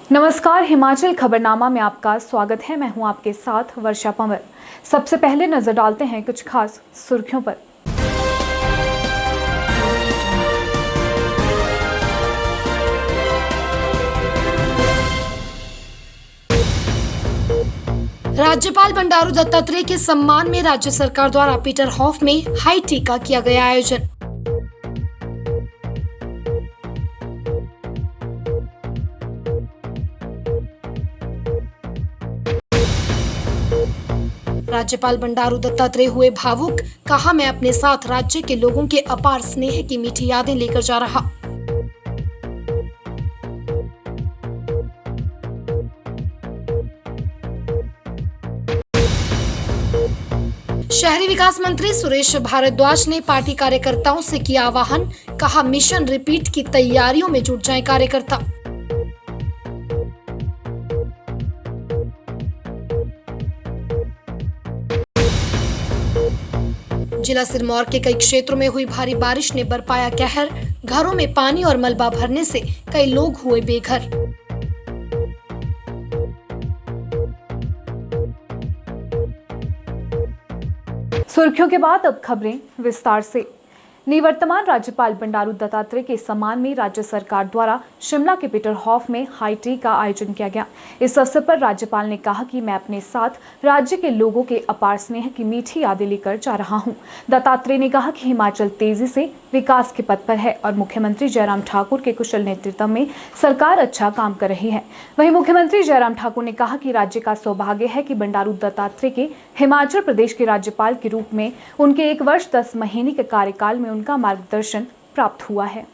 नमस्कार, हिमाचल खबरनामा में आपका स्वागत है। मैं हूं आपके साथ वर्षा पंवर। सबसे पहले नजर डालते हैं कुछ खास सुर्खियों पर। राज्यपाल बंडारू दत्तात्रेय के सम्मान में राज्य सरकार द्वारा पीटर हॉफ में हाई टी का किया गया आयोजन। राज्यपाल बंडारू दत्तात्रेय हुए भावुक, कहा मैं अपने साथ राज्य के लोगों के अपार स्नेह की मीठी यादें लेकर जा रहा। शहरी विकास मंत्री सुरेश भारद्वाज ने पार्टी कार्यकर्ताओं से किया आह्वान, कहा मिशन रिपीट की तैयारियों में जुट जाएं कार्यकर्ता। जिला सिरमौर के कई क्षेत्रों में हुई भारी बारिश ने बरपाया कहर, घरों में पानी और मलबा भरने से कई लोग हुए बेघर। सुर्खियों के बाद अब खबरें विस्तार से। निवर्तमान राज्यपाल बंडारू दत्तात्रेय के सम्मान में राज्य सरकार द्वारा शिमला के पीटर हॉफ में हाई टी का आयोजन किया गया। इस अवसर पर राज्यपाल ने कहा कि मैं अपने साथ राज्य के लोगों के अपार स्नेह की मीठी यादें लेकर जा रहा हूं। दत्तात्रेय ने कहा कि हिमाचल तेजी से विकास के पथ पर है और मुख्यमंत्री जयराम ठाकुर के कुशल नेतृत्व में सरकार अच्छा काम कर रही है। वहीं मुख्यमंत्री जयराम ठाकुर ने कहा कि राज्य का सौभाग्य है कि बंडारू दत्तात्रेय के हिमाचल प्रदेश के राज्यपाल के रूप में उनके 1 वर्ष 10 महीने के कार्यकाल में उनका मार्गदर्शन प्राप्त हुआ है।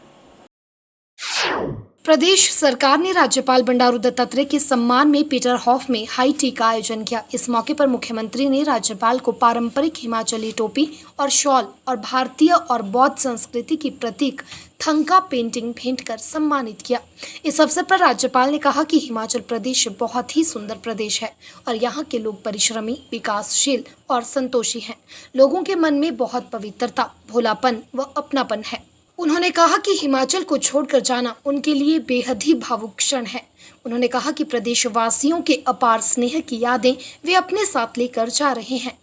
प्रदेश सरकार ने राज्यपाल बंडारू दत्तात्रेय के सम्मान में पीटर हॉफ में हाई टी का आयोजन किया। इस मौके पर मुख्यमंत्री ने राज्यपाल को पारंपरिक हिमाचली टोपी और शॉल और भारतीय और बौद्ध संस्कृति की प्रतीक थंका पेंटिंग भेंट कर सम्मानित किया। इस अवसर पर राज्यपाल ने कहा कि हिमाचल प्रदेश बहुत ही सुंदर प्रदेश है और यहाँ के लोग परिश्रमी, विकासशील और संतोषी हैं। लोगों के मन में बहुत पवित्रता, भोलापन व अपनापन है। उन्होंने कहा कि हिमाचल को छोड़कर जाना उनके लिए बेहद ही भावुक क्षण है। उन्होंने कहा कि प्रदेशवासियों के अपार स्नेह की यादें वे अपने साथ लेकर जा रहे हैं।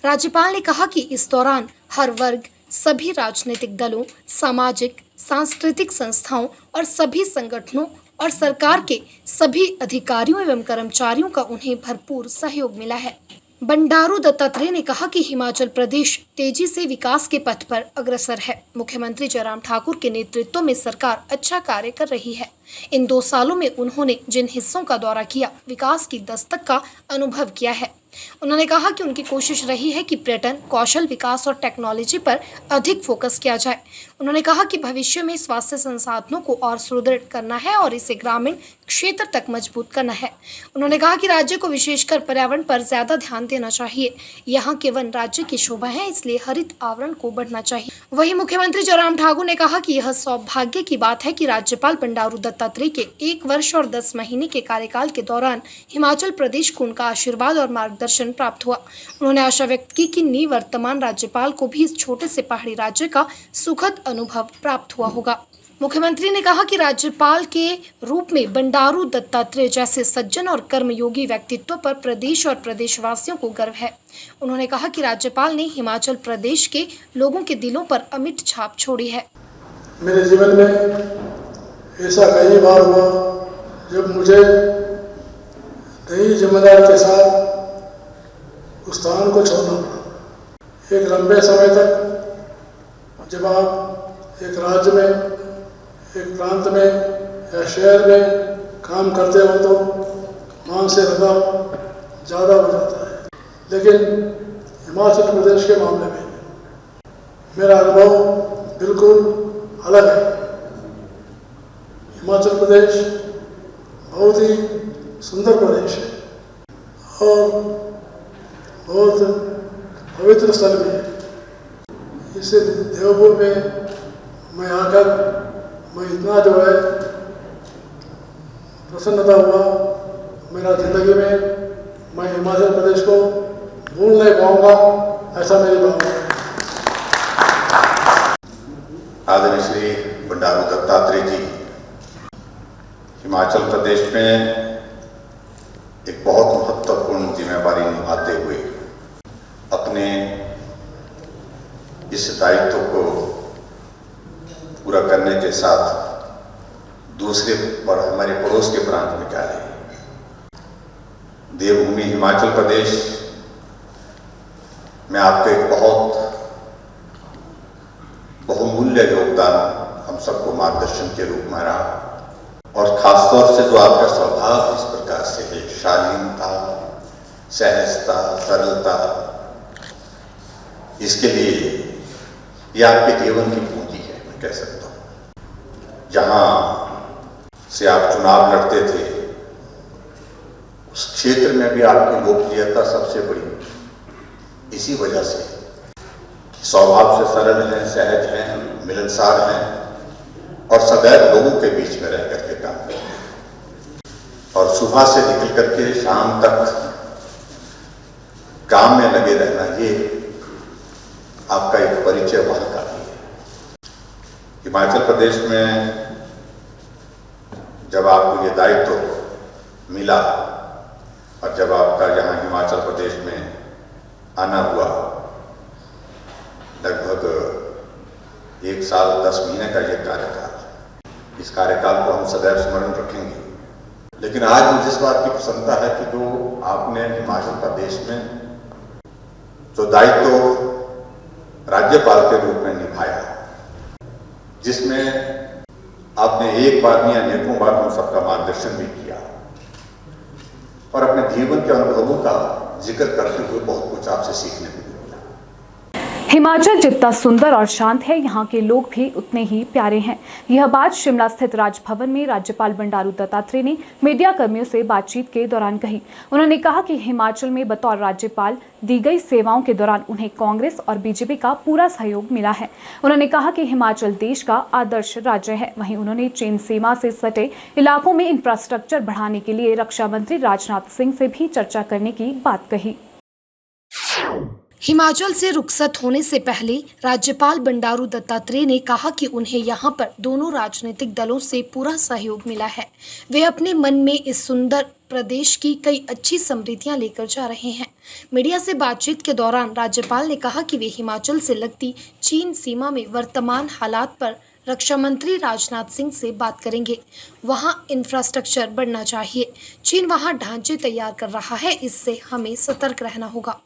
राज्यपाल ने कहा कि इस दौरान हर वर्ग, सभी राजनीतिक दलों, सामाजिक, सांस्कृतिक संस्थाओं और सभी संगठनों और सरकार के सभी अधिकारियों एवं कर्मचारियों का उन्हें भरपूर सहयोग मिला है। बंडारू दत्तात्रेय ने कहा कि हिमाचल प्रदेश तेजी से विकास के पथ पर अग्रसर है। मुख्यमंत्री जयराम ठाकुर के नेतृत्व में सरकार अच्छा कार्य कर रही है। इन 2 सालों में उन्होंने जिन हिस्सों का दौरा किया, विकास की दस्तक का अनुभव किया है। उन्होंने कहा कि उनकी कोशिश रही है कि पर्यटन, कौशल विकास और टेक्नोलॉजी पर अधिक फोकस किया जाए। उन्होंने कहा कि भविष्य में स्वास्थ्य संसाधनों को और सुदृढ़ करना है और इसे ग्रामीण क्षेत्र तक मजबूत करना है। उन्होंने कहा कि राज्य को विशेषकर पर्यावरण पर ज्यादा ध्यान देना चाहिए। यहाँ के वन राज्य की शोभा है, इसलिए हरित आवरण को बढ़ना चाहिए। वहीं मुख्यमंत्री जयराम ठाकुर ने कहा कि यह सौभाग्य की बात है कि राज्यपाल बंडारू दत्तात्रेय के 1 वर्ष और 10 महीने के कार्यकाल के दौरान हिमाचल प्रदेश को उनका आशीर्वाद और मार्गदर्शन प्राप्त हुआ। उन्होंने आशा व्यक्त की कि निवर्तमान राज्यपाल को भी इस छोटे से पहाड़ी राज्य का सुखद अनुभव प्राप्त हुआ होगा। मुख्यमंत्री ने कहा कि राज्यपाल के रूप में बंडारू दत्तात्रेय जैसे सज्जन और कर्मयोगी व्यक्तित्व पर प्रदेश और प्रदेशवासियों को गर्व है। उन्होंने कहा कि राज्यपाल ने हिमाचल प्रदेश के लोगों के दिलों पर अमिट छाप छोड़ी है। मेरे जीवन में ऐसा कई बार हुआ जब मुझे नई जिम्मेदारी के साथ उस स्थान को छोड़ना पड़ा। एक लंबे समय तक जब आप एक राज्य में, एक प्रांत में या शहर में काम करते हो तो मानसिक लगाव ज़्यादा हो जाता है, लेकिन हिमाचल प्रदेश के मामले में मेरा अनुभव बिल्कुल अलग है। हिमाचल प्रदेश बहुत ही सुंदर प्रदेश है और बहुत पवित्र स्थल भी है। इस देवभूमि में मैं आकर मैं इतना जो है प्रसन्नता हुआ मेरा जिंदगी में, मैं हिमाचल प्रदेश को भूल नहीं पाऊंगा, ऐसा मेरी भावना है। आदरणीय श्री बंडारू दत्तात्रेय जी हिमाचल प्रदेश में एक बहुत महत्वपूर्ण जिम्मेदारी निभाते हुए अपने इस दायित्व को पूरा करने के साथ दूसरे पर हमारे पड़ोस के प्रांत में जा रहे हैं। देवभूमि हिमाचल प्रदेश में आपका एक बहुत बहुमूल्य योगदान हम सबको मार्गदर्शन के रूप में रहा, और खासतौर से जो आपका स्वभाव इस प्रकार से है, शालीनता, सहजता, सरलता, इसके लिए ये आपके जीवन की पूंजी है, मैं कह सकता हूँ। जहां से आप चुनाव लड़ते थे उस क्षेत्र में भी आपकी लोकप्रियता सबसे बड़ी इसी वजह से कि स्वभाव से सरल हैं, सहज हैं, मिलनसार हैं और सदैव लोगों के बीच में रह करके काम करते हैं। और सुबह से निकल करके शाम तक काम में लगे रहना, ये आपका एक परिचय वहां का भी है। हिमाचल प्रदेश में जब आपको ये दायित्व मिला और जब आपका यहाँ हिमाचल प्रदेश में आना हुआ, लगभग 1 साल 10 महीने का ये कार्यकाल, इस कार्यकाल को हम सदैव स्मरण रखेंगे। लेकिन आज मुझे इस बात की प्रसन्नता है कि जो आपने हिमाचल प्रदेश में जो दायित्व राज्यपाल के रूप में निभाया, जिसमें आपने एक बार नहीं अनेकों बार हम सबका मार्गदर्शन भी किया और अपने जीवन के अनुभवों का जिक्र करते हुए बहुत कुछ आपसे सीखने को मिला। हिमाचल जितना सुंदर और शांत है, यहाँ के लोग भी उतने ही प्यारे हैं। यह बात शिमला स्थित राजभवन में राज्यपाल बंडारू दत्तात्रेय ने मीडिया कर्मियों से बातचीत के दौरान कही। उन्होंने कहा कि हिमाचल में बतौर राज्यपाल दी गई सेवाओं के दौरान उन्हें कांग्रेस और बीजेपी का पूरा सहयोग मिला है। उन्होंने कहा कि हिमाचल देश का आदर्श राज्य है। वहीं उन्होंने चीन सीमा से सटे इलाकों में इंफ्रास्ट्रक्चर बढ़ाने के लिए रक्षा मंत्री राजनाथ सिंह से भी चर्चा करने की बात कही। हिमाचल से रुखसत होने से पहले राज्यपाल बंडारू दत्तात्रेय ने कहा कि उन्हें यहां पर दोनों राजनीतिक दलों से पूरा सहयोग मिला है। वे अपने मन में इस सुंदर प्रदेश की कई अच्छी समृद्धियां लेकर जा रहे हैं। मीडिया से बातचीत के दौरान राज्यपाल ने कहा कि वे हिमाचल से लगती चीन सीमा में वर्तमान हालात पर रक्षा मंत्री राजनाथ सिंह से बात करेंगे। वहां इंफ्रास्ट्रक्चर बढ़ना चाहिए। चीन वहां ढांचे तैयार कर रहा है, इससे हमें सतर्क रहना होगा।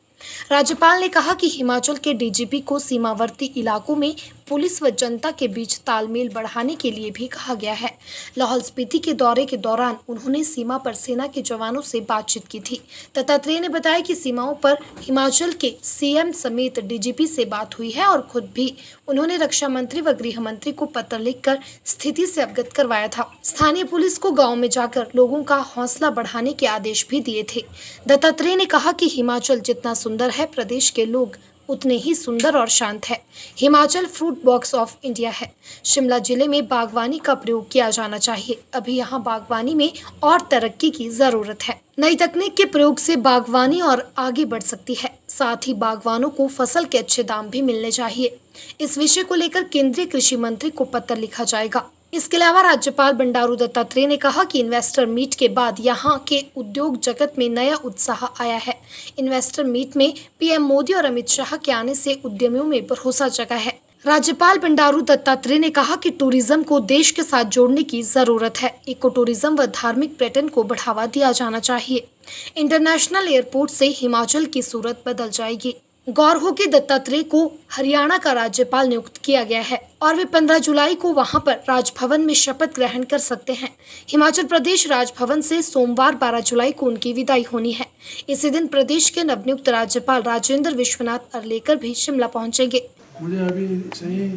राज्यपाल ने कहा कि हिमाचल के डीजीपी को सीमावर्ती इलाकों में पुलिस व जनता के बीच तालमेल बढ़ाने के लिए भी कहा गया है। लाहौल स्पीति के दौरे के दौरान उन्होंने सीमा पर सेना के जवानों से बातचीत की थी। दत्तात्रेय ने बताया कि सीमाओं पर हिमाचल के सीएम समेत डीजीपी से बात हुई है और खुद भी उन्होंने रक्षा मंत्री व गृह मंत्री को पत्र लिखकर स्थिति से अवगत करवाया था। स्थानीय पुलिस को गाँव में जाकर लोगों का हौसला बढ़ाने के आदेश भी दिए थे। दत्तात्रेय ने कहा कि हिमाचल जितना सुंदर है, प्रदेश के लोग उतने ही सुंदर और शांत है। Himachal fruit box of India है। शिमला जिले में बागवानी का प्रयोग किया जाना चाहिए। अभी यहाँ बागवानी में और तरक्की की जरूरत है। नई तकनीक के प्रयोग से बागवानी और आगे बढ़ सकती है। साथ ही बागवानों को फसल के अच्छे दाम भी मिलने चाहिए। इस विषय को लेकर केंद्रीय कृषि मंत्री को पत्र लिखा जाएगा। इसके अलावा राज्यपाल बंडारू दत्तात्रेय ने कहा कि इन्वेस्टर मीट के बाद यहां के उद्योग जगत में नया उत्साह आया है। इन्वेस्टर मीट में पीएम मोदी और अमित शाह के आने से उद्यमियों में भरोसा जगा है। राज्यपाल बंडारू दत्तात्रेय ने कहा कि टूरिज्म को देश के साथ जोड़ने की जरूरत है। इको टूरिज्म व धार्मिक पर्यटन को बढ़ावा दिया जाना चाहिए। इंटरनेशनल एयरपोर्ट से हिमाचल की सूरत बदल जाएगी। गौर हो कि दत्तात्रेय को हरियाणा का राज्यपाल नियुक्त किया गया है और वे 15 जुलाई को वहां पर राजभवन में शपथ ग्रहण कर सकते हैं। हिमाचल प्रदेश राजभवन से सोमवार 12 जुलाई को उनकी विदाई होनी है। इसी दिन प्रदेश के नवनियुक्त राज्यपाल राजेंद्र विश्वनाथ अर्लेकर भी शिमला पहुंचेंगे। मुझे अभी सही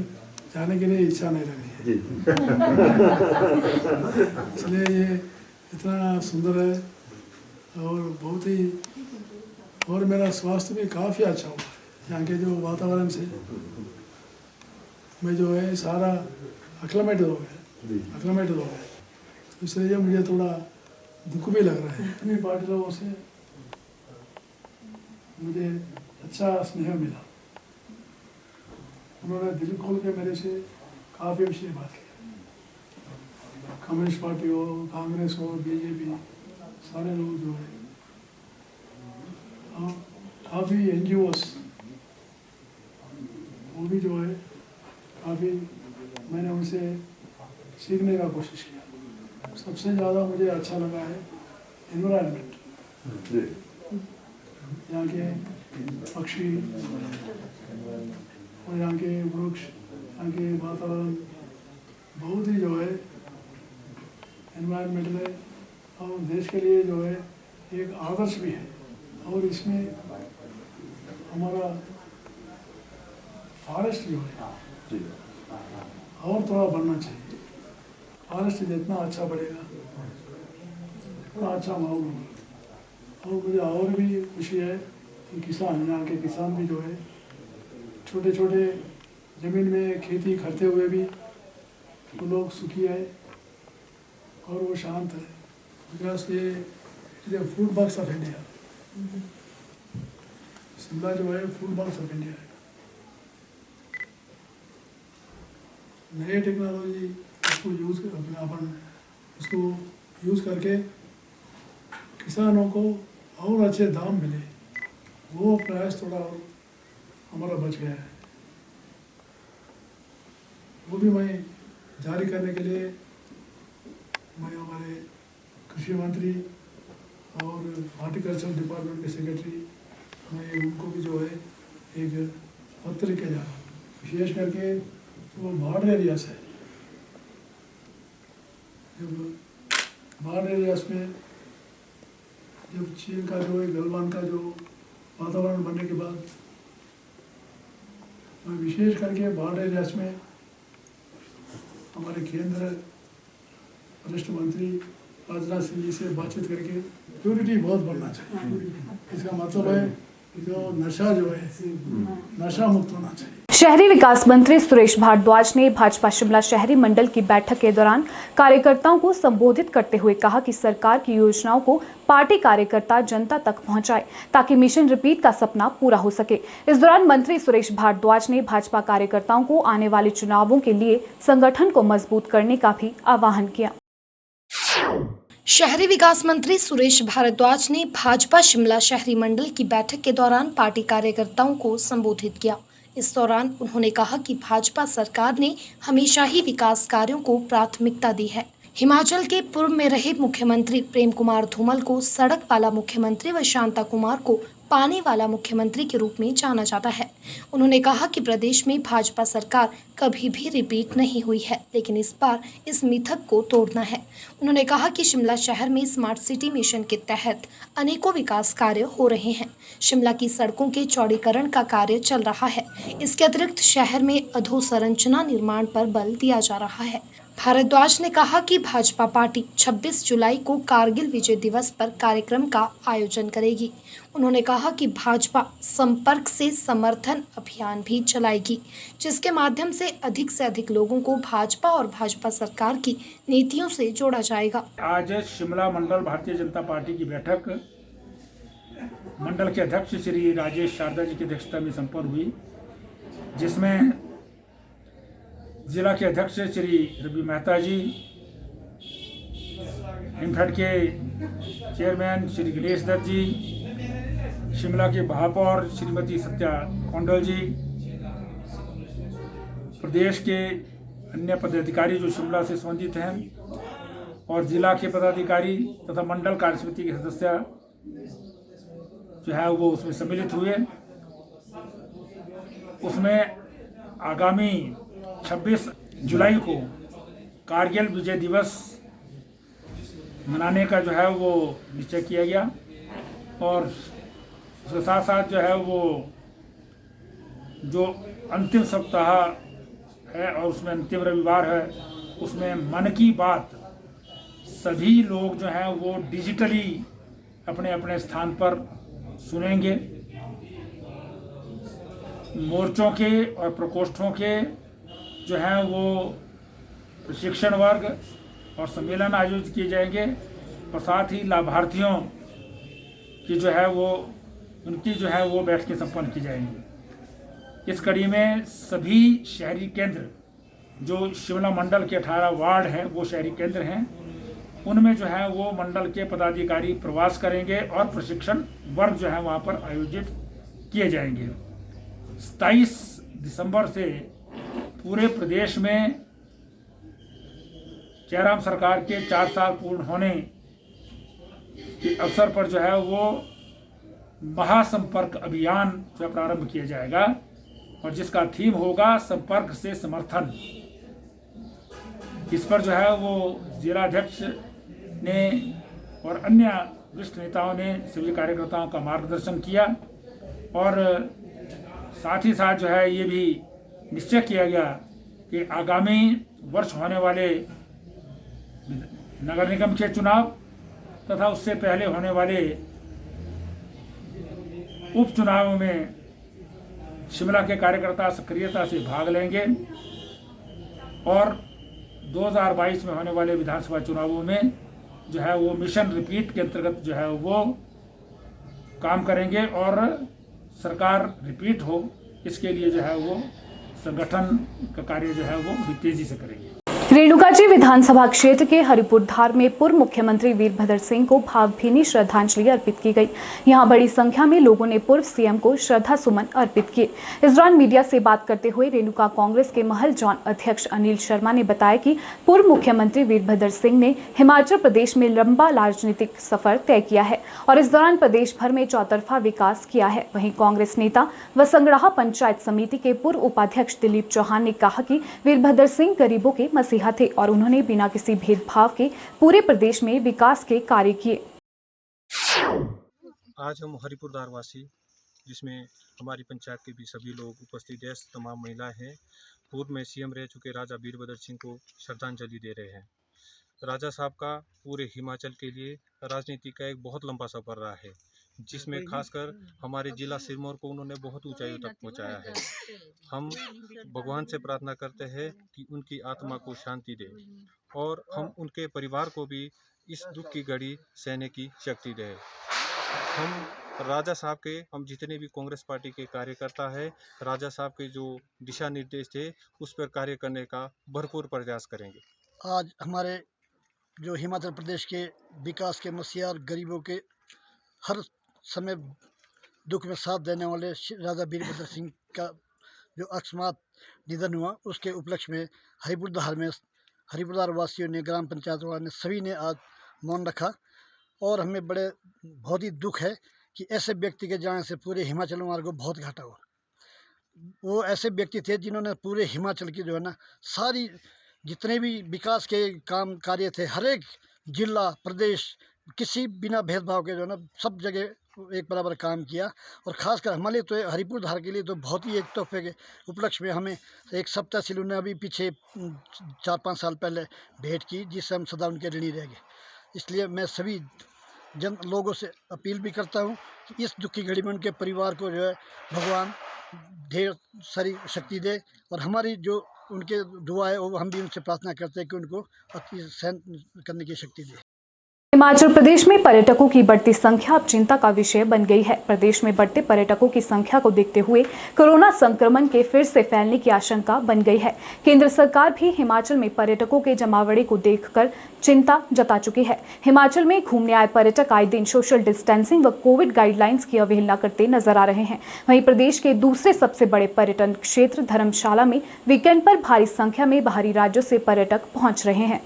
जाने के लिए इच्छा नहीं लग रही है, इसलिए ये इतना सुंदर है और बहुत ही, और मेरा स्वास्थ्य भी काफ़ी अच्छा हुआ है। यहाँ के जो वातावरण से मैं जो है सारा अक्लामेटेड हो गया, तो इसलिए मुझे थोड़ा दुख भी लग रहा है। इतनी पार्टी लोगों से मुझे अच्छा स्नेह मिला। उन्होंने दिल खोल के मेरे से काफ़ी विषय बात की। कम्युनिस्ट पार्टी हो, कांग्रेस हो, बीजेपी, सारे लोग जो है और काफ़ी NGOs वो भी जो है काफ़ी मैंने उनसे सीखने का कोशिश किया। सबसे ज़्यादा मुझे अच्छा लगा है एनवायरनमेंट, यहाँ के पक्षी और यहाँ के वृक्ष, यहाँ के वातावरण बहुत ही जो है एनवायरनमेंट में और देश के लिए जो है एक आदर्श भी है। और इसमें हमारा फॉरेस्ट जो है और थोड़ा बढ़ना चाहिए। फॉरेस्ट जितना अच्छा बढ़ेगा उतना अच्छा माहौल होगा। और मुझे और भी खुशी है कि किसान, यहाँ के किसान भी जो है छोटे छोटे ज़मीन में खेती करते हुए भी वो लोग सुखी है और वो शांत है। बिकॉज ये is a food box of India. Shimla जो है फूड बॉक्स ऑफ इंडिया है। नए टेक्नोलॉजी उसको यूज़ अपन उसको यूज़ करके किसानों को और अच्छे दाम मिले, वो प्रयास थोड़ा और हमारा बच गया है। वो भी मैं जारी करने के लिए मैं हमारे कृषि मंत्री और हॉर्टिकल्चर डिपार्टमेंट के सेक्रेटरी, मैं उनको भी जो है एक पत्र लिखे जा रहा हूँ, विशेष करके वो बॉर्डर एरियाज है। जब बॉर्डर एरियाज में जब चीन का जो है गलवान का जो वातावरण बनने के बाद मैं विशेष करके बॉर्डर एरियाज में हमारे केंद्र वरिष्ठ मंत्री राजनाथ सिंह जी से बातचीत करके प्योरिटी बहुत बढ़ना चाहिए। इसका मतलब है जो नशा जो है नशा मुक्त होना चाहिए। शहरी विकास मंत्री सुरेश भारद्वाज ने भाजपा शिमला शहरी मंडल की बैठक के दौरान कार्यकर्ताओं को संबोधित करते हुए कहा कि सरकार की योजनाओं को पार्टी कार्यकर्ता जनता तक पहुंचाए ताकि मिशन रिपीट का सपना पूरा हो सके। इस दौरान मंत्री सुरेश भारद्वाज ने भाजपा कार्यकर्ताओं को आने वाले चुनावों के लिए संगठन को मजबूत करने का भी आह्वान किया। शहरी विकास मंत्री सुरेश भारद्वाज ने भाजपा शिमला शहरी मंडल की बैठक के दौरान पार्टी कार्यकर्ताओं को संबोधित किया। इस दौरान उन्होंने कहा कि भाजपा सरकार ने हमेशा ही विकास कार्यों को प्राथमिकता दी है। हिमाचल के पूर्व में रहे मुख्यमंत्री प्रेम कुमार धूमल को सड़क वाला मुख्यमंत्री व शांता कुमार को पानी वाला मुख्यमंत्री के रूप में जाना जाता है। उन्होंने कहा कि प्रदेश में भाजपा सरकार कभी भी रिपीट नहीं हुई है, लेकिन इस बार इस मिथक को तोड़ना है। उन्होंने कहा कि शिमला शहर में स्मार्ट सिटी मिशन के तहत अनेकों विकास कार्य हो रहे हैं। शिमला की सड़कों के चौड़ीकरण का कार्य चल रहा है। इसके अतिरिक्त शहर में अधोसंरचना निर्माण पर बल दिया जा रहा है। भारद्वाज ने कहा कि भाजपा पार्टी 26 जुलाई को कारगिल विजय दिवस पर कार्यक्रम का आयोजन करेगी। उन्होंने कहा कि भाजपा संपर्क से समर्थन अभियान भी चलाएगी, जिसके माध्यम से अधिक लोगों को भाजपा और भाजपा सरकार की नीतियों से जोड़ा जाएगा। आज शिमला मंडल भारतीय जनता पार्टी की बैठक मंडल के अध्यक्ष श्री राजेश शारदा जी की अध्यक्षता में संपन्न हुई, जिसमें जिला के अध्यक्ष श्री रवि मेहता जी, निमफेड के चेयरमैन श्री गणेश दत्त जी, शिमला के महापौर श्रीमती सत्या कौंडल जी, प्रदेश के अन्य पदाधिकारी जो शिमला से संबंधित हैं और जिला के पदाधिकारी तथा मंडल कार्यसमिति के सदस्य जो है वो उसमें सम्मिलित हुए। उसमें आगामी 26 जुलाई को कारगिल विजय दिवस मनाने का जो है वो निश्चय किया गया और उसके साथ साथ जो है वो जो अंतिम सप्ताह है और उसमें अंतिम रविवार है, उसमें मन की बात सभी लोग जो हैं वो डिजिटली अपने अपने स्थान पर सुनेंगे। मोर्चों के और प्रकोष्ठों के जो हैं वो प्रशिक्षण वर्ग और सम्मेलन आयोजित किए जाएंगे और साथ ही लाभार्थियों की जो है वो उनकी जो है वो बैठकें संपन्न की जाएंगी। इस कड़ी में सभी शहरी केंद्र जो शिमला मंडल के 18 वार्ड हैं वो शहरी केंद्र हैं, उनमें जो है वो मंडल के पदाधिकारी प्रवास करेंगे और प्रशिक्षण वर्ग जो है वहाँ पर आयोजित किए जाएंगे। 27 दिसंबर से पूरे प्रदेश में जयराम सरकार के 4 साल पूर्ण होने के अवसर पर जो है वो महासंपर्क अभियान जो प्रारंभ किया जाएगा और जिसका थीम होगा संपर्क से समर्थन। इस पर जो है वो जिलाध्यक्ष ने और अन्य वरिष्ठ नेताओं ने सभी कार्यकर्ताओं का मार्गदर्शन किया और साथ ही साथ जो है ये भी निश्चय किया गया कि आगामी वर्ष होने वाले नगर निगम के चुनाव तथा उससे पहले होने वाले उपचुनाव में शिमला के कार्यकर्ता सक्रियता से भाग लेंगे और 2022 में होने वाले विधानसभा चुनावों में जो है वो मिशन रिपीट के अंतर्गत जो है वो काम करेंगे और सरकार रिपीट हो, इसके लिए जो है वो संगठन का कार्य जो है वो भी तेजी से करेंगे। रेणुकाजी विधानसभा क्षेत्र के हरिपुर धार में पूर्व मुख्यमंत्री वीरभद्र सिंह को भावभीनी श्रद्धांजलि अर्पित की गई। यहां बड़ी संख्या में लोगों ने पूर्व सीएम को श्रद्धा सुमन अर्पित किए। इस दौरान मीडिया से बात करते हुए रेणुका कांग्रेस के महल जॉन अध्यक्ष अनिल शर्मा ने बताया कि पूर्व मुख्यमंत्री वीरभद्र सिंह ने हिमाचल प्रदेश में लंबा राजनीतिक सफर तय किया है और इस दौरान प्रदेश भर में चौतरफा विकास किया है। वहीं कांग्रेस नेता व संगड़ाह पंचायत समिति के पूर्व उपाध्यक्ष दिलीप चौहान ने कहा कि वीरभद्र सिंह गरीबों के मसीहा थे और उन्होंने बिना किसी भेदभाव के पूरे प्रदेश में विकास के कार्य किए। आज हम हरिपुर धार वासी, जिसमें हमारी पंचायत के भी सभी लोग उपस्थित है, तमाम महिलाएं हैं, पूर्व में सीएम रह चुके राजा वीरभद्र सिंह को श्रद्धांजलि दे रहे हैं। राजा साहब का पूरे हिमाचल के लिए राजनीति का एक बहुत लंबा सफर रहा है, जिसमें खासकर हमारे जिला सिरमौर को उन्होंने बहुत ऊंचाइयों तक पहुंचाया है। हम भगवान से प्रार्थना करते हैं कि उनकी आत्मा को शांति दे और हम उनके परिवार को भी इस दुख की घड़ी सहने की शक्ति दे। हम राजा साहब के, हम जितने भी कांग्रेस पार्टी के कार्यकर्ता हैं, राजा साहब के जो दिशा निर्देश थे उस पर कार्य करने का भरपूर प्रयास करेंगे। आज हमारे जो हिमाचल प्रदेश के विकास के मसीहा और गरीबों के हर समय दुख में साथ देने वाले राजा वीरभद्र सिंह का जो अकस्मात निधन हुआ, उसके उपलक्ष्य में हरिपुर धार वासियों ने, ग्राम पंचायत वालों ने, सभी ने आज मौन रखा और हमें बहुत ही दुख है कि ऐसे व्यक्ति के जाने से पूरे हिमाचल वालों को बहुत घाटा हुआ। वो ऐसे व्यक्ति थे जिन्होंने पूरे हिमाचल की जो है ना सारी जितने भी विकास के काम कार्य थे, हर एक जिला प्रदेश किसी बिना भेदभाव के जो है ना सब जगह एक बराबर काम किया और ख़ासकर हमारे लिए तो हरिपुर धार के लिए तो बहुत ही एक तोहफे के उपलक्ष्य में हमें एक सप्ताह सिलू ने अभी पीछे 4-5 साल पहले भेंट की, जिससे हम सदा उनके ऋणी रह गए। इसलिए मैं सभी लोगों से अपील भी करता हूँ कि इस दुख की घड़ी में उनके परिवार को जो है भगवान ढेर सारी शक्ति दे और हमारी जो उनके दुआ है वो हम भी उनसे प्रार्थना करते हैं कि उनको अति सहन करने की शक्ति दे। हिमाचल प्रदेश में पर्यटकों की बढ़ती संख्या अब चिंता का विषय बन गई है। प्रदेश में बढ़ते पर्यटकों की संख्या को देखते हुए कोरोना संक्रमण के फिर से फैलने की आशंका बन गई है। केंद्र सरकार भी हिमाचल में पर्यटकों के जमावड़े को देखकर चिंता जता चुकी है। हिमाचल में घूमने आए पर्यटक आए दिन सोशल डिस्टेंसिंग व कोविड गाइडलाइंस की अवहेलना करते नजर आ रहे हैं। वहीं प्रदेश के दूसरे सबसे बड़े पर्यटन क्षेत्र धर्मशाला में वीकेंड पर भारी संख्या में बाहरी राज्यों से पर्यटक पहुंच रहे हैं।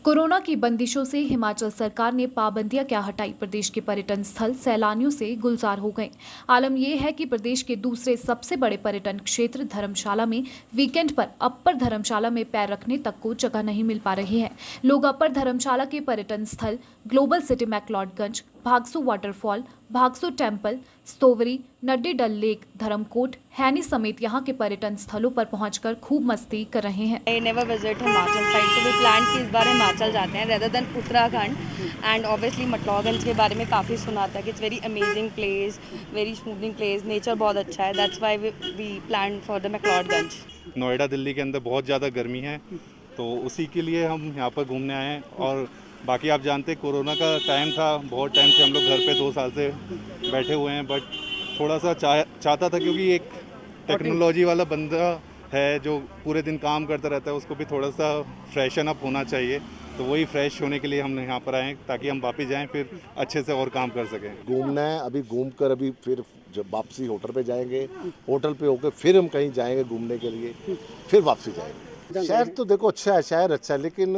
कोरोना की बंदिशों से हिमाचल सरकार ने पाबंदियां क्या हटाई, प्रदेश के पर्यटन स्थल सैलानियों से गुलजार हो गए। आलम यह है कि प्रदेश के दूसरे सबसे बड़े पर्यटन क्षेत्र धर्मशाला में वीकेंड पर अपर धर्मशाला में पैर रखने तक को जगह नहीं मिल पा रही है। लोग अपर धर्मशाला के पर्यटन स्थल global city McLeodganj, Bhagsu waterfall, Bhagsu temple, स्तोवरी, नड्डी डल लेक, धर्मकोट, हैनी समेत यहाँ के पर्यटन स्थलों पर पहुंचकर खूब मस्ती कर रहे हैं। I never visit Himachal side, तो वी प्लान कि इस बार हिमाचल जाते हैं rather than Uttarakhand. And obviously McLeodganj के बारे में काफ़ी सुना था कि it's very amazing place, very smoothing place, nature बहुत अच्छा है। That's why we plan for the McLeodganj. Noida Delhi के अंदर बहुत ज़्यादा गर्मी है, तो उसी के लिए हम यहाँ पर घूमने आए हैं। और बाकी आप जानते हैं कोरोना का टाइम था, बहुत टाइम से हम लोग घर पे 2 साल से बैठे हुए हैं, बट थोड़ा सा चाहता था क्योंकि एक टेक्नोलॉजी वाला बंदा है जो पूरे दिन काम करता रहता है उसको भी थोड़ा सा फ्रेशन अप होना चाहिए। तो वही फ्रेश होने के लिए हम यहाँ पर आए ताकि हम वापस जाएं फिर अच्छे से और काम कर सकें। घूमना है, अभी घूम कर अभी फिर जब वापसी होटल पे जाएंगे, होटल पे होकर फिर हम कहीं जाएंगे घूमने के लिए, फिर वापसी जाएंगे। शहर तो देखो अच्छा है, शहर अच्छा है, लेकिन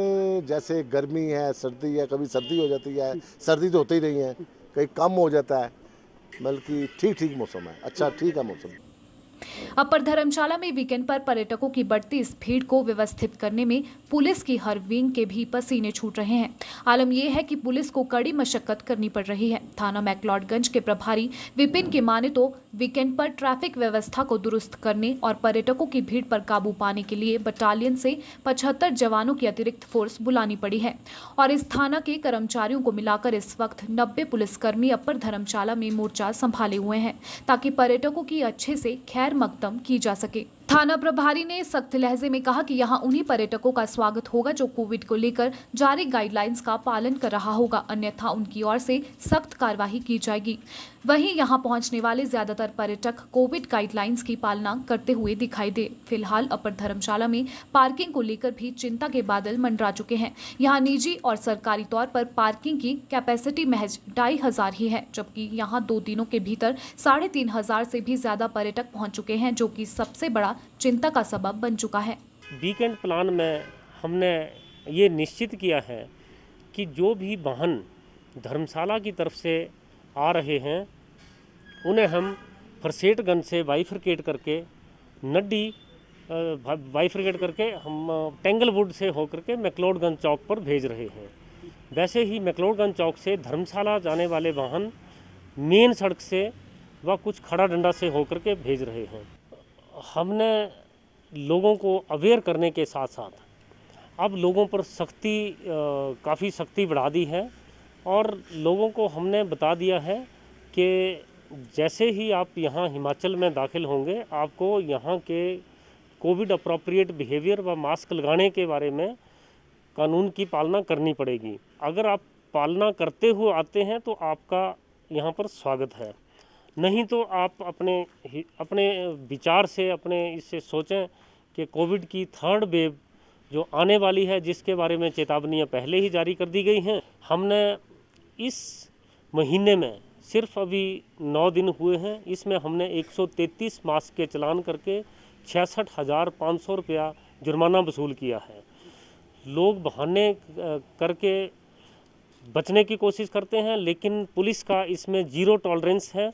जैसे गर्मी है, सर्दी है, कभी सर्दी हो जाती है, सर्दी तो होती ही नहीं है, कहीं कम हो जाता है, बल्कि ठीक मौसम है, अच्छा ठीक है मौसम। अपर धर्मशाला में वीकेंड पर पर्यटकों की बढ़ती इस भीड़ को व्यवस्थित करने में पुलिस की हर विंग के भी पसीने छूट रहे हैं। आलम यह है कि पुलिस को कड़ी मशक्कत करनी पड़ रही है। थाना मैक्लोडगंज के प्रभारी विपिन की माने तो वीकेंड पर ट्रैफिक व्यवस्था को दुरुस्त करने और पर्यटकों की भीड़ पर काबू पाने के लिए बटालियन से 75 जवानों की अतिरिक्त फोर्स बुलानी पड़ी है और इस थाना के कर्मचारियों को मिलाकर इस वक्त 90 पुलिसकर्मी अपर धर्मशाला में मोर्चा संभाले हुए हैं ताकि पर्यटकों की अच्छे से खैर मकदम की जा सके। थाना प्रभारी ने सख्त लहजे में कहा कि यहां उन्हीं पर्यटकों का स्वागत होगा जो कोविड को लेकर जारी गाइडलाइंस का पालन कर रहा होगा, अन्यथा उनकी ओर से सख्त कार्रवाई की जाएगी। वहीं यहां पहुंचने वाले ज्यादातर पर्यटक कोविड गाइडलाइंस की पालना करते हुए दिखाई दे। फिलहाल अपर धर्मशाला में पार्किंग को लेकर भी चिंता के बादल मंडरा चुके हैं। यहां निजी और सरकारी तौर पर पार्किंग की कैपेसिटी महज 2500 ही है, जबकि यहां 2 दिनों के भीतर 3500 से भी ज्यादा पर्यटक पहुंच चुके हैं, जो कि सबसे बड़ा चिंता का सबब बन चुका है। वीकेंड प्लान में हमने ये निश्चित किया है कि जो भी वाहन धर्मशाला की तरफ से आ रहे हैं उन्हें हम फरसेटगंज से बाइफरकेट करके नड्डी बाइफरकेट करके हम टेंगलवुड से होकर के मैक्लोडगंज चौक पर भेज रहे हैं। वैसे ही मैक्लोडगंज चौक से धर्मशाला जाने वाले वाहन मेन सड़क से व कुछ खड़ा डंडा से होकर के भेज रहे हैं। हमने लोगों को अवेयर करने के साथ साथ अब लोगों पर काफ़ी सख्ती बढ़ा दी है और लोगों को हमने बता दिया है कि जैसे ही आप यहाँ हिमाचल में दाखिल होंगे आपको यहाँ के कोविड अप्रोप्रिएट बिहेवियर व मास्क लगाने के बारे में कानून की पालना करनी पड़ेगी। अगर आप पालना करते हुए आते हैं तो आपका यहाँ पर स्वागत है, नहीं तो आप अपने विचार से इससे सोचें कि कोविड की 3rd वेव जो आने वाली है जिसके बारे में चेतावनियाँ पहले ही जारी कर दी गई हैं। हमने इस महीने में सिर्फ अभी 9 दिन हुए हैं, इसमें हमने 133 मास्क के चालान करके 66,500 रुपया जुर्माना वसूल किया है। लोग बहाने करके बचने की कोशिश करते हैं, लेकिन पुलिस का इसमें 0 टॉलरेंस है।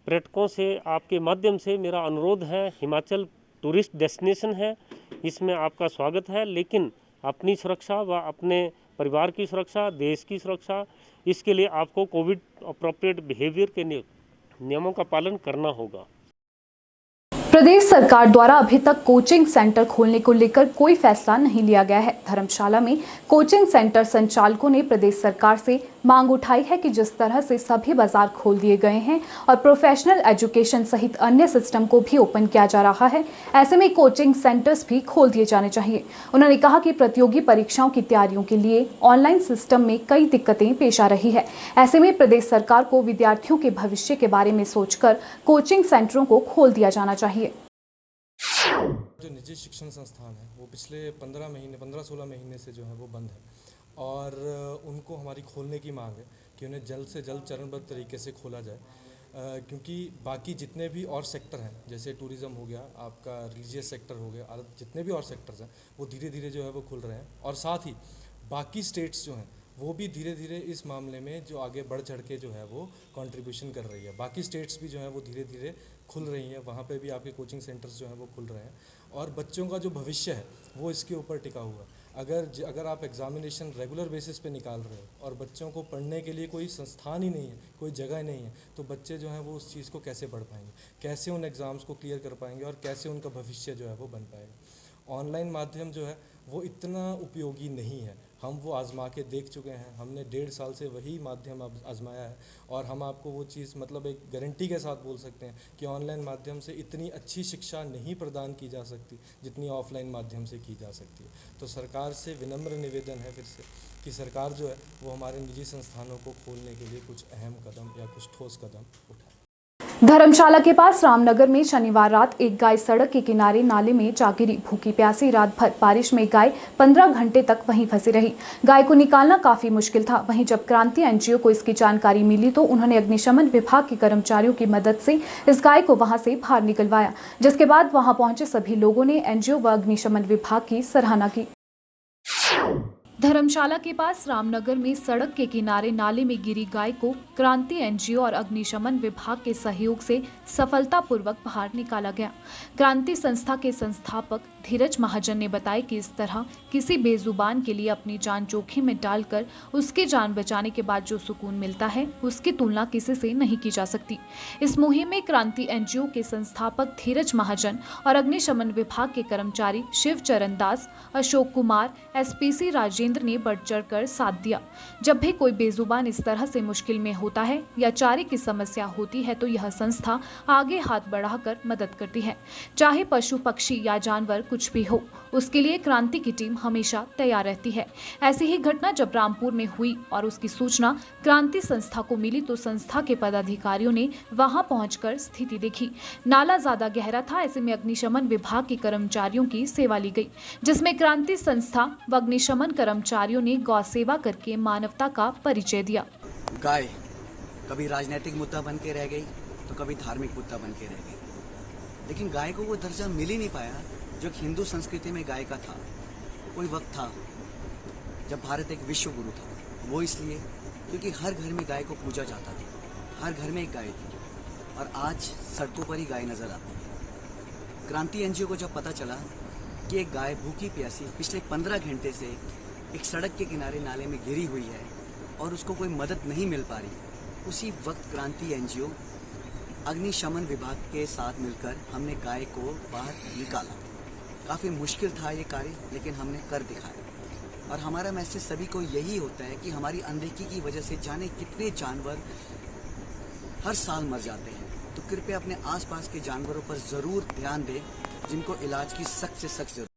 पर्यटकों से आपके माध्यम से मेरा अनुरोध है, हिमाचल टूरिस्ट डेस्टिनेशन है, इसमें आपका स्वागत है, लेकिन अपनी सुरक्षा व अपने परिवार की सुरक्षा, देश की सुरक्षा, इसके लिए आपको कोविड अप्रोप्रिएट बिहेवियर के नियमों का पालन करना होगा। प्रदेश सरकार द्वारा अभी तक कोचिंग सेंटर खोलने को लेकर कोई फैसला नहीं लिया गया है। धर्मशाला में कोचिंग सेंटर संचालकों ने प्रदेश सरकार से मांग उठाई है कि जिस तरह से सभी बाजार खोल दिए गए हैं और प्रोफेशनल एजुकेशन सहित अन्य सिस्टम को भी ओपन किया जा रहा है, ऐसे में कोचिंग सेंटर्स भी खोल दिए जाने चाहिए। उन्होंने कहा कि प्रतियोगी परीक्षाओं की तैयारियों के लिए ऑनलाइन सिस्टम में कई दिक्कतें पेश आ रही है। ऐसे में प्रदेश सरकार को विद्यार्थियों के भविष्य के बारे में सोचकर कोचिंग सेंटरों को खोल दिया जाना चाहिए। जो निजी शिक्षण संस्थान है वो पिछले 15-16 महीने से जो है वो बंद है और उनको हमारी खोलने की मांग है कि उन्हें जल्द से जल्द चरणबद्ध तरीके से खोला जाए, क्योंकि बाकी जितने भी और सेक्टर हैं जैसे टूरिज़्म हो गया, आपका रिलीजियस सेक्टर हो गया, जितने भी और सेक्टर्स हैं वो धीरे धीरे जो है वो खुल रहे हैं और साथ ही बाकी स्टेट्स जो हैं वो भी धीरे धीरे इस मामले में जो आगे बढ़ चढ़ के जो है वो कंट्रीब्यूशन कर रही है। बाकी स्टेट्स भी जो है वो धीरे धीरे खुल रही हैं, वहाँ पे भी आपके कोचिंग सेंटर्स जो हैं वो खुल रहे हैं और बच्चों का जो भविष्य है वो इसके ऊपर टिका हुआ है। अगर आप एग्जामिनेशन रेगुलर बेसिस पे निकाल रहे हो और बच्चों को पढ़ने के लिए कोई संस्थान ही नहीं है, कोई जगह नहीं है, तो बच्चे जो हैं वो उस चीज़ को कैसे पढ़ पाएंगे, कैसे उन एग्ज़ाम्स को क्लियर कर पाएंगे और कैसे उनका भविष्य जो है वो बन पाएगा। ऑनलाइन माध्यम जो है वो इतना उपयोगी नहीं है, हम वो आज़मा के देख चुके हैं, हमने 1.5 साल से वही माध्यम आज़माया है और हम आपको वो चीज़ मतलब एक गारंटी के साथ बोल सकते हैं कि ऑनलाइन माध्यम से इतनी अच्छी शिक्षा नहीं प्रदान की जा सकती जितनी ऑफलाइन माध्यम से की जा सकती है। तो सरकार से विनम्र निवेदन है फिर से कि सरकार जो है वो हमारे निजी संस्थानों को खोलने के लिए कुछ अहम कदम या कुछ ठोस कदम उठाए। धर्मशाला के पास रामनगर में शनिवार रात एक गाय सड़क के किनारे नाले में जा गिरी। भूखी प्यासी रात भर बारिश में गाय 15 घंटे तक वहीं फंसी रही। गाय को निकालना काफी मुश्किल था। वहीं जब क्रांति एनजीओ को इसकी जानकारी मिली तो उन्होंने अग्निशमन विभाग के कर्मचारियों की मदद से इस गाय को वहां से बाहर निकलवाया, जिसके बाद वहां पहुंचे सभी लोगों ने एनजीओ व अग्निशमन विभाग की सराहना की। धर्मशाला के पास रामनगर में सड़क के किनारे नाले में गिरी गाय को क्रांति एनजीओ और अग्निशमन विभाग के सहयोग से सफलतापूर्वक बाहर निकाला गया। क्रांति संस्था के संस्थापक धीरज महाजन ने बताया कि इस तरह किसी बेजुबान के लिए अपनी जान जोखिम में डालकर उसकी जान बचाने के बाद जो सुकून मिलता है उसकी तुलना किसी से नहीं की जा सकती। इस मुहिम में क्रांति एनजीओ के संस्थापक धीरज महाजन और अग्निशमन विभाग के कर्मचारी शिव चरण दास, अशोक कुमार, एसपीसी राजेंद्र ने बढ़ चढ़ कर साथ दिया। जब भी कोई बेजुबान इस तरह से मुश्किल में होता है या चारे की समस्या होती है तो यह संस्था आगे हाथ बढ़ाकर मदद करती है। चाहे पशु पक्षी या जानवर कुछ भी हो, उसके लिए क्रांति की टीम हमेशा तैयार रहती है। ऐसी ही घटना जब रामपुर में हुई और उसकी सूचना क्रांति संस्था को मिली तो संस्था के पदाधिकारियों ने वहां पहुंचकर स्थिति देखी। नाला ज्यादा गहरा था, ऐसे में अग्निशमन विभाग के कर्मचारियों की सेवा ली गई, जिसमें क्रांति संस्था व अग्निशमन कर्मचारियों ने गौ सेवा करके मानवता का परिचय दिया। गाय कभी राजनीतिक मुद्दा बन के रह गई तो कभी धार्मिक मुद्दा बन के रह गई, लेकिन गाय को वो दर्जा मिल ही नहीं पाया जो हिंदू संस्कृति में गाय का था। कोई वक्त था जब भारत एक विश्व गुरु था, वो इसलिए क्योंकि हर घर में गाय को पूजा जाता था, हर घर में एक गाय थी, और आज सड़कों पर ही गाय नजर आती है। क्रांति एनजीओ को जब पता चला कि एक गाय भूखी प्यासी पिछले 15 घंटे से एक सड़क के किनारे नाले में गिरी हुई है और उसको कोई मदद नहीं मिल पा रही, उसी वक्त क्रांति एनजीओ अग्निशमन विभाग के साथ मिलकर हमने गाय को बाहर निकाला। काफ़ी मुश्किल था ये कार्य, लेकिन हमने कर दिखाया। और हमारा मैसेज सभी को यही होता है कि हमारी अनदेखी की वजह से जाने कितने जानवर हर साल मर जाते हैं, तो कृपया अपने आसपास के जानवरों पर ज़रूर ध्यान दें, जिनको इलाज की सख्त से सख्त जरूरत।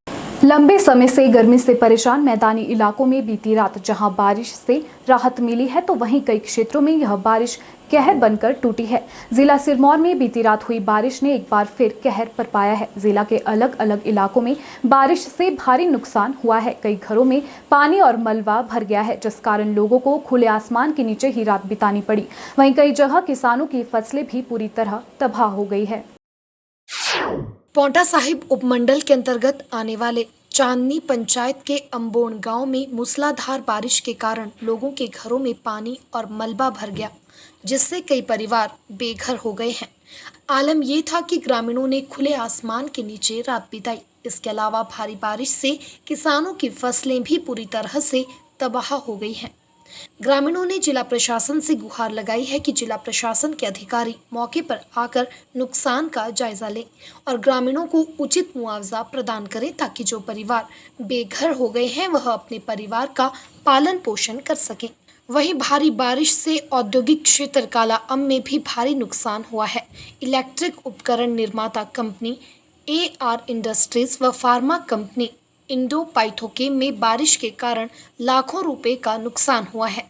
लंबे समय से गर्मी से परेशान मैदानी इलाकों में बीती रात जहां बारिश से राहत मिली है तो वहीं कई क्षेत्रों में यह बारिश कहर बनकर टूटी है। जिला सिरमौर में बीती रात हुई बारिश ने एक बार फिर कहर बरपाया है। जिला के अलग अलग इलाकों में बारिश से भारी नुकसान हुआ है। कई घरों में पानी और मलबा भर गया है, जिस कारण लोगों को खुले आसमान के नीचे ही रात बितानी पड़ी। वहीं कई जगह किसानों की फसलें भी पूरी तरह तबाह हो गई है। पांवटा साहिब उपमंडल के अंतर्गत आने वाले चांदनी पंचायत के अम्बोण गांव में मूसलाधार बारिश के कारण लोगों के घरों में पानी और मलबा भर गया, जिससे कई परिवार बेघर हो गए हैं। आलम यह था कि ग्रामीणों ने खुले आसमान के नीचे रात बिताई। इसके अलावा भारी बारिश से किसानों की फसलें भी पूरी तरह से तबाह हो गई हैं। ग्रामीणों ने जिला प्रशासन से गुहार लगाई है कि जिला प्रशासन के अधिकारी मौके पर आकर नुकसान का जायजा लें और ग्रामीणों को उचित मुआवजा प्रदान करें, ताकि जो परिवार बेघर हो गए हैं वह अपने परिवार का पालन पोषण कर सकें। वहीं भारी बारिश से औद्योगिक क्षेत्र काला अम में भी भारी नुकसान हुआ है। इलेक्ट्रिक उपकरण निर्माता कंपनी AR इंडस्ट्रीज व फार्मा कंपनी इंडो पाइथोकेम में बारिश के कारण लाखों रुपए का नुकसान हुआ है।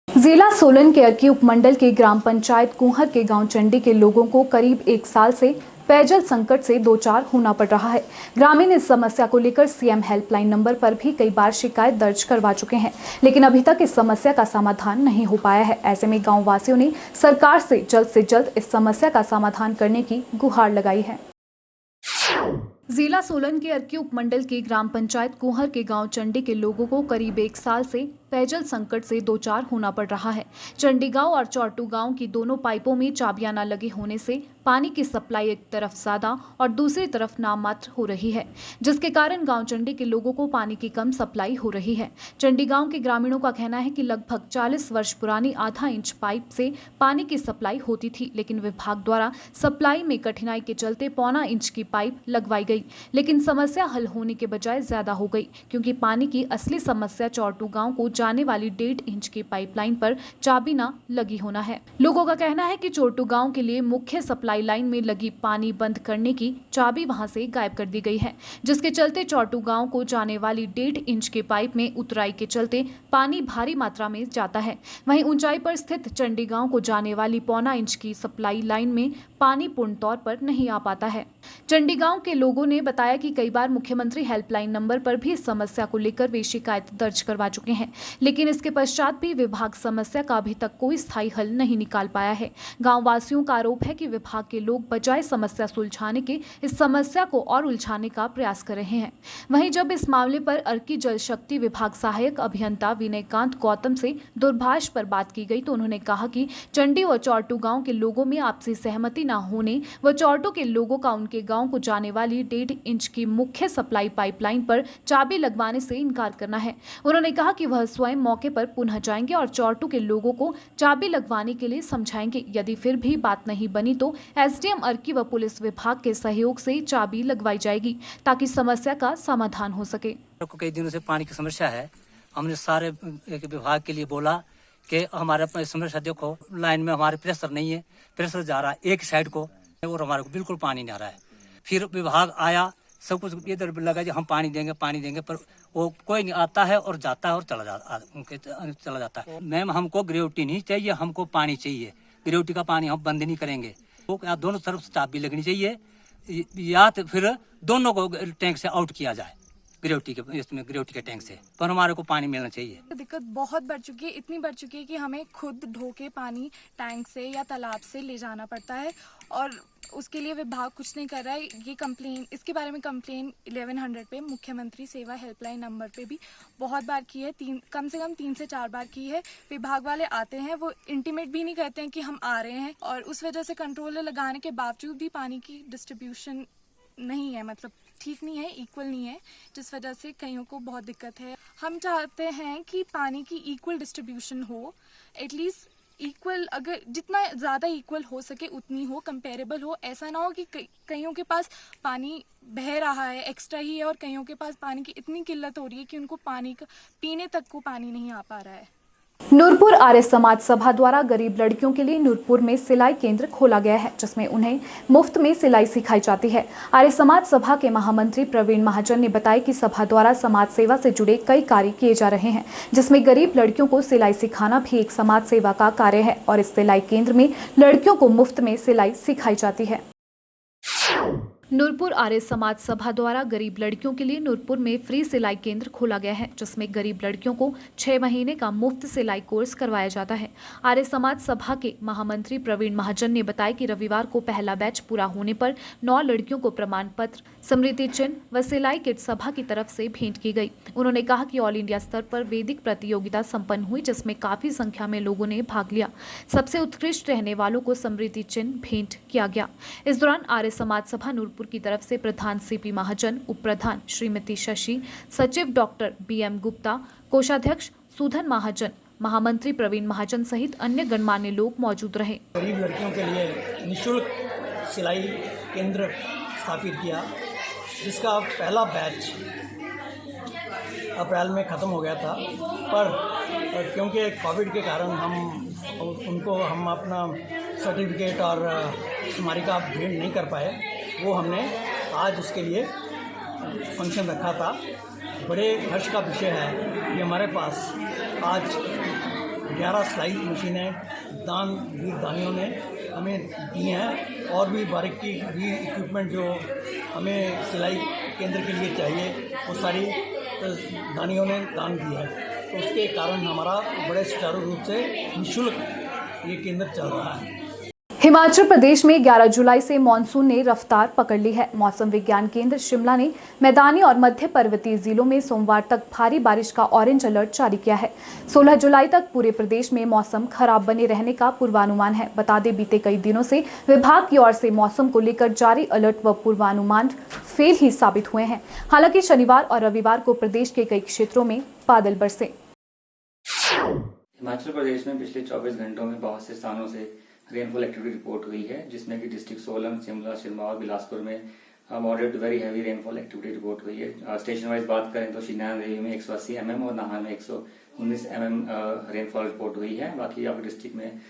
जिला सोलन के अर्की उपमंडल के ग्राम पंचायत कुहर के गांव चंडी के लोगों को करीब 1 साल से पेयजल संकट से दो चार होना पड़ रहा है। ग्रामीण इस समस्या को लेकर सीएम हेल्पलाइन नंबर पर भी कई बार शिकायत दर्ज करवा चुके हैं, लेकिन अभी तक इस समस्या का समाधान नहीं हो पाया है। ऐसे में गाँव वासियों ने सरकार से जल्द इस समस्या का समाधान करने की गुहार लगाई है। जिला सोलन के अर्की उपमंडल के ग्राम पंचायत कुहर के गांव चंडी के लोगों को करीब 1 साल से पेयजल संकट से दो चार होना पड़ रहा है। चंडी गांव और चौटू गांव की दोनों पाइपों में चाबियां न लगे होने से पानी की सप्लाई एक तरफ ज्यादा और दूसरी तरफ नाममात्र हो रही है, जिसके कारण गांव चंडी के लोगों को पानी की कम सप्लाई हो रही है। चंडी गांव के ग्रामीणों का कहना है कि लगभग 40 वर्ष पुरानी आधा इंच पाइप से पानी की सप्लाई होती थी, लेकिन विभाग द्वारा सप्लाई में कठिनाई के चलते 1.25 इंच की पाइप लगवाई गई, लेकिन समस्या हल होने के बजाय ज्यादा हो गई, क्योंकि पानी की असली समस्या चौटू गांव को जाने वाली 1.5 इंच की पाइपलाइन पर चाबी न लगी होना है। लोगों का कहना है कि चोटू गांव के लिए मुख्य सप्लाई लाइन में लगी पानी बंद करने की चाबी वहां से गायब कर दी गई है, जिसके चलते चोटू गांव को जाने वाली 1.5 इंच के पाइप में उतराई के चलते पानी भारी मात्रा में जाता है। वहीं ऊंचाई पर स्थित चंडी गांव को जाने वाली 1.25 इंच की सप्लाई लाइन में पानी पूर्ण तौर पर नहीं आ पाता है। चंडी गांव के लोगों ने बताया कि कई बार मुख्यमंत्री हेल्पलाइन नंबर पर भी इस समस्या को लेकर वे शिकायत दर्ज करवा चुके हैं, लेकिन इसके पश्चात भी विभाग समस्या का अभी तक कोई स्थायी हल नहीं निकाल पाया है। गांव वासियों का आरोप है कि विभाग के लोग बजाय समस्या सुलझाने के इस समस्या को और उलझाने का प्रयास कर रहे हैं। वहीं जब इस मामले पर अर्की जल शक्ति विभाग सहायक अभियंता विनयकांत गौतम से दूरभाष पर बात की गई तो उन्होंने कहा कि चंडी व चौटू गांव के लोगों में आपसी सहमति न होने व चौटू के लोगों का उनके गांव को जाने वाली 1.5 इंच की मुख्य सप्लाई पाइपलाइन पर चाबी लगवाने से इनकार करना है। उन्होंने कहा कि वह स्वयं मौके पर पुनः जाएंगे और चौटू के लोगों को चाबी लगवाने के लिए समझाएंगे। यदि फिर भी बात नहीं बनी तो एसडीएम अर्की व पुलिस विभाग के सहयोग से चाबी लगवाई जाएगी ताकि समस्या का समाधान हो सके। कई दिनों से पानी की समस्या है। हमने सारे विभाग के लिए बोला कि हमारे समस्या देखो, लाइन में हमारे प्रेशर नहीं है, प्रेशर जा रहा है एक साइड को और हमारे को बिल्कुल पानी नहीं आ रहा है। फिर विभाग आया, सब कुछ इधर लगा जी हम पानी देंगे, पर वो कोई नहीं आता है और जाता है और चला जाता है। मैम हमको ग्रेविटी नहीं चाहिए, हमको पानी चाहिए। ग्रेविटी का पानी हम बंद नहीं करेंगे। वो दोनों तरफ चाबी लगनी चाहिए या तो फिर दोनों को टैंक से आउट किया जाए ग्रेविटी के टैंक से, पर हमारे को पानी मिलना चाहिए। दिक्कत बहुत बढ़ चुकी है, इतनी बढ़ चुकी है कि हमें खुद ढो के पानी टैंक से या तालाब से ले जाना पड़ता है और उसके लिए विभाग कुछ नहीं कर रहा है। ये कंप्लेन, इसके बारे में कंप्लेन 1100 पे मुख्यमंत्री सेवा हेल्पलाइन नंबर पे भी बहुत बार की है, कम से कम 3 से 4 बार की है। विभाग वाले आते हैं, वो इंटीमेट भी नहीं करते हैं कि हम आ रहे हैं और उस वजह से कंट्रोलर लगाने के बावजूद भी पानी की डिस्ट्रीब्यूशन नहीं है, मतलब ठीक नहीं है, इक्वल नहीं है, जिस वजह से कईयों को बहुत दिक्कत है। हम चाहते हैं कि पानी की इक्वल डिस्ट्रीब्यूशन हो, एटलीस्ट इक्वल, अगर जितना ज़्यादा इक्वल हो सके उतनी हो, कंपेरेबल हो। ऐसा ना हो कि कईयों के पास पानी बह रहा है एक्स्ट्रा ही है और कईयों के पास पानी की इतनी किल्लत हो रही है कि उनको पानी का पीने तक को पानी नहीं आ पा रहा है। नूरपुर आर्य समाज सभा द्वारा गरीब लड़कियों के लिए नूरपुर में सिलाई केंद्र खोला गया है, जिसमें उन्हें मुफ्त में सिलाई सिखाई जाती है। आर्य समाज सभा के महामंत्री प्रवीण महाजन ने बताया कि सभा द्वारा समाज सेवा से जुड़े कई कार्य किए जा रहे हैं, जिसमें गरीब लड़कियों को सिलाई सिखाना भी एक समाज सेवा का कार्य है और इस सिलाई केंद्र में लड़कियों को मुफ्त में सिलाई सिखाई जाती है। नूरपुर आर्य समाज सभा द्वारा गरीब लड़कियों के लिए नूरपुर में फ्री सिलाई केंद्र खोला गया है, जिसमें गरीब लड़कियों को 6 महीने का मुफ्त सिलाई कोर्स करवाया जाता है। आर्य समाज सभा के महामंत्री प्रवीण महाजन ने बताया कि रविवार को पहला बैच पूरा होने पर 9 लड़कियों को प्रमाण पत्र, स्मृति चिन्ह व सिलाई किट सभा की तरफ से भेंट की गई। उन्होंने कहा कि ऑल इंडिया स्तर पर वैदिक प्रतियोगिता संपन्न हुई, जिसमें काफी संख्या में लोगों ने भाग लिया। सबसे उत्कृष्ट रहने वालों को स्मृति चिन्ह भेंट किया गया। इस दौरान आर्य समाज सभा नूरपुर की तरफ से प्रधान सीपी महाजन, उप प्रधान श्रीमती शशि, सचिव डॉक्टर BM गुप्ता, कोषाध्यक्ष सुधन महाजन, महामंत्री प्रवीण महाजन सहित अन्य गणमान्य लोग मौजूद रहे। गरीब लड़कियों के लिए निःशुल्क सिलाई केंद्र स्थापित किया, जिसका पहला बैच अप्रैल में ख़त्म हो गया था, पर क्योंकि कोविड के कारण हम अपना सर्टिफिकेट और स्मारिका भेंट नहीं कर पाए, वो हमने आज उसके लिए फंक्शन रखा था। बड़े हर्ष का विषय है कि हमारे पास आज 11 सिलाई मशीनें वीर दानियों ने हमें दी हैं और भी बारीकी भी इक्विपमेंट जो हमें सिलाई केंद्र के लिए चाहिए वो सारी दानियों ने दान दी है। तो उसके कारण हमारा बड़े सुचारू रूप से निःशुल्क ये केंद्र चल रहा है। हिमाचल प्रदेश में 11 जुलाई से मानसून ने रफ्तार पकड़ ली है। मौसम विज्ञान केंद्र शिमला ने मैदानी और मध्य पर्वतीय जिलों में सोमवार तक भारी बारिश का ऑरेंज अलर्ट जारी किया है। 16 जुलाई तक पूरे प्रदेश में मौसम खराब बने रहने का पूर्वानुमान है। बता दें, बीते कई दिनों से विभाग की ओर से मौसम को लेकर जारी अलर्ट व पूर्वानुमान फेल ही साबित हुए हैं। हालांकि शनिवार और रविवार को प्रदेश के कई क्षेत्रों में बादल बरसे। हिमाचल प्रदेश में पिछले 24 घंटों में बहुत से स्थानों से रेनफॉल एक्टिविटी रिपोर्ट हुई है, जिसमें कि डिस्ट्रिक्ट सोलन, शिमला, सिरमौर, बिलासपुर में moderate to very heavy rainfall activity report हुई है। स्टेशन वाइज बात करें तो श्री नैना देवी में 180 mm और नाहन में 119 mm रेनफॉल रिपोर्ट हुई है। बाकी आपके डिस्ट्रिक्ट में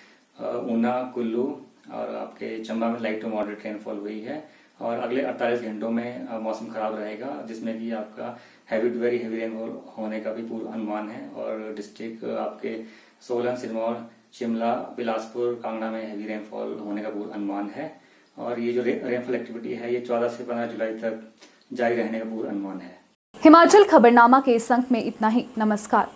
ऊना, कुल्लू और आपके चंबा में लाइट टू मॉडरेट रेनफॉल हुई है। और अगले 48 घंटों में मौसम खराब रहेगा, जिसमें कि आपका heavy to very heavy rainfall होने का भी पूर्व अनुमान है। और डिस्ट्रिक्ट आपके सोलन, सिरमौर, शिमला, बिलासपुर, कांगड़ा में हैवी रेनफॉल होने का पूर्व अनुमान है। और ये जो रेनफॉल एक्टिविटी है ये 14 से 15 जुलाई तक जारी रहने का पूर्व अनुमान है। हिमाचल खबरनामा के इस अंक में इतना ही। नमस्कार।